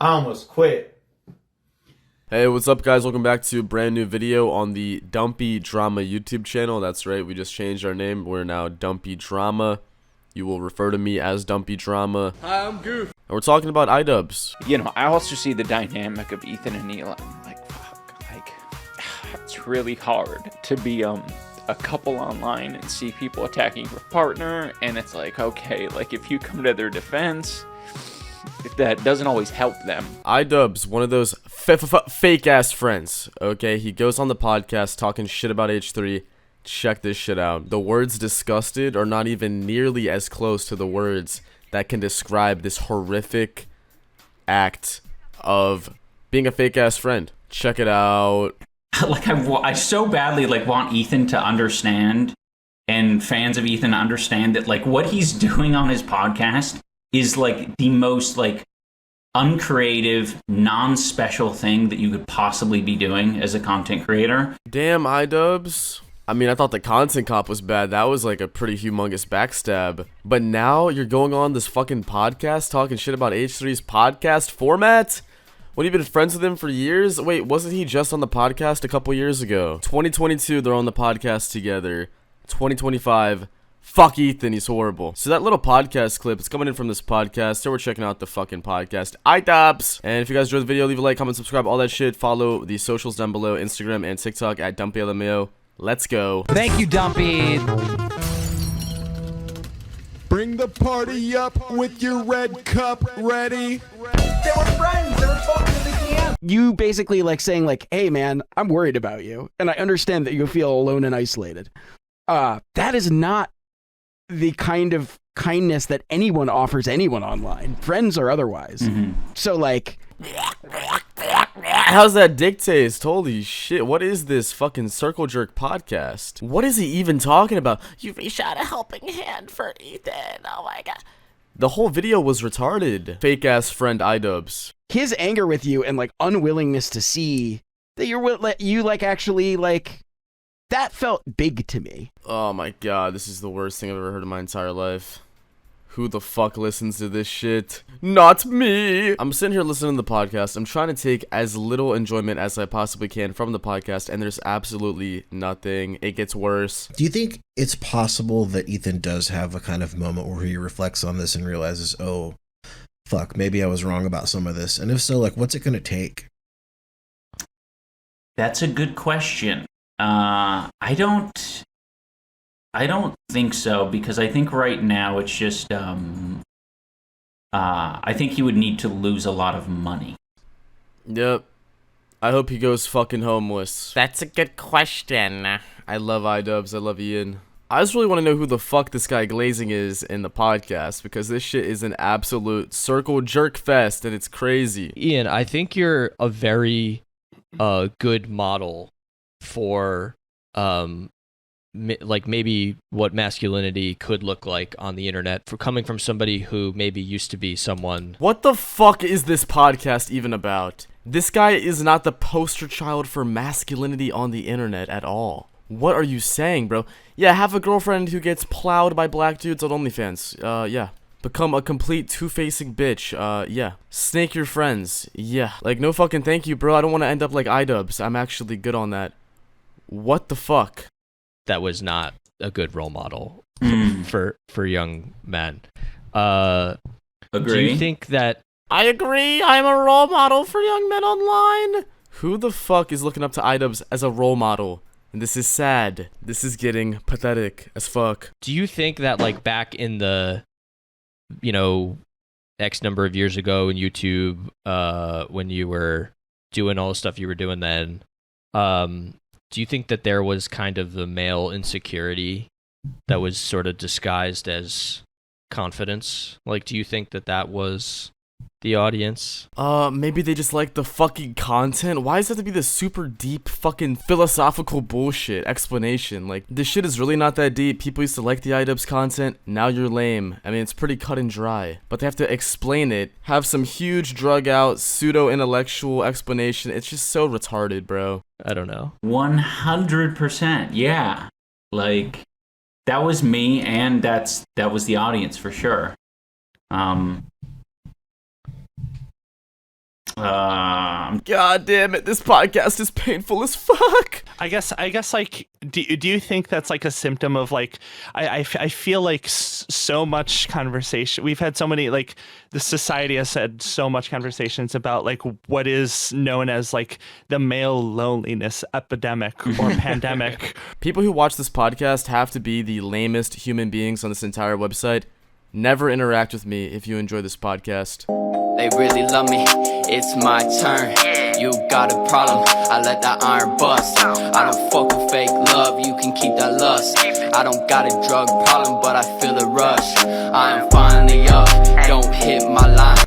I almost quit. Hey, what's up, guys? Welcome back to a brand new video on the Dumpy Drama YouTube channel. That's right, we just changed our name. We're now Dumpy Drama. You will refer to me as Dumpy Drama. Hi, I'm Goof. And we're talking about idubbbz. You know, I also see the dynamic of Ethan and Neil. I'm like, fuck, like, it's really hard to be a couple online and see people attacking your partner, and it's like, okay, like, if you come to their defense, that doesn't always help them. idubbbz, one of those fake ass friends. Okay, he goes on the podcast talking shit about H3. Check this shit out. The words disgusted are not even nearly as close to the words that can describe this horrific act of being a fake ass friend. Check it out. Like, I so badly want Ethan to understand, and fans of Ethan to understand that what he's doing on his podcast is the most uncreative, non-special thing that you could possibly be doing as a content creator. Damn, idubbbz. I mean, I thought the content cop was bad. That was a pretty humongous backstab. But now you're going on this fucking podcast talking shit about H3's podcast format? What, you've been friends with him for years? Wait, wasn't he just on the podcast a couple years ago? 2022, they're on the podcast together. 2025, fuck Ethan, he's horrible. So that little podcast clip, it's coming in from this podcast, so we're checking out the fucking podcast, idubbbz. And if you guys enjoyed the video, leave a like, comment, subscribe, all that shit. Follow the socials down below, Instagram and TikTok at DumpyLMAO. Let's go. Thank you, Dumpy. Bring the party up with your red cup ready. They were friends. They were fucking at the end. You basically saying hey man, I'm worried about you, and I understand that you feel alone and isolated. That is not the kind of kindness that anyone offers anyone online, friends or otherwise. So how's that dick taste? Holy shit, what is this fucking circle jerk podcast? What is he even talking about? You reach out a helping hand for Ethan. Oh my god. The whole video was retarded. Fake ass friend idubbbz. his anger with you and unwillingness to see that you actually that felt big to me. Oh my god, this is the worst thing I've ever heard in my entire life. Who the fuck listens to this shit? Not me! I'm sitting here listening to the podcast. I'm trying to take as little enjoyment as I possibly can from the podcast, and there's absolutely nothing. It gets worse. Do you think it's possible that Ethan does have a kind of moment where he reflects on this and realizes, oh, fuck, maybe I was wrong about some of this? And if so, what's it going to take? That's a good question. I don't think so, because I think right now it's just, I think he would need to lose a lot of money. Yep. I hope he goes fucking homeless. That's a good question. I love idubbbz. I love Ian. I just really want to know who the fuck this guy Glazing is in the podcast, because this shit is an absolute circle jerk fest, and it's crazy. Ian, I think you're a very good model for maybe what masculinity could look like on the internet, for coming from somebody who maybe used to be someone. What the fuck is this podcast even about? This guy is not the poster child for masculinity on the internet at all. What are you saying, bro? Yeah, have a girlfriend who gets plowed by black dudes on OnlyFans. Yeah. Become a complete two-facing bitch. Yeah. Snake your friends. Yeah. No fucking thank you, bro. I don't want to end up like idubbbz. I'm actually good on that. What the fuck? That was not a good role model for young men. Agree. Do you think that... I agree. I'm a role model for young men online. Who the fuck is looking up to idubbbz as a role model? And this is sad. This is getting pathetic as fuck. Do you think that back in the, X number of years ago in YouTube, when you were doing all the stuff you were doing then, do you think that there was kind of the male insecurity that was sort of disguised as confidence? Do you think that was the audience? Maybe they just like the fucking content. Why does it have to be this super deep fucking philosophical bullshit explanation? This shit is really not that deep. People used to like the idubbbz content. Now you're lame. I mean, it's pretty cut and dry. But they have to explain it. Have some huge drug out, pseudo-intellectual explanation. It's just so retarded, bro. I don't know. 100%, yeah. That was me, and that was the audience for sure. God damn it, this podcast is painful as fuck. I guess like do you think that's like a symptom of like I feel like so much conversation we've had, so many, like the society has had so much conversations about like what is known as like the male loneliness epidemic or pandemic. People who watch this podcast have to be the lamest human beings on this entire website. Never interact with me if you enjoy this podcast. They really love me, it's my turn. You got a problem, I let that iron bust. I don't fuck with fake love, you can keep that lust. I don't got a drug problem, but I feel the rush. I am finally up, don't hit my line.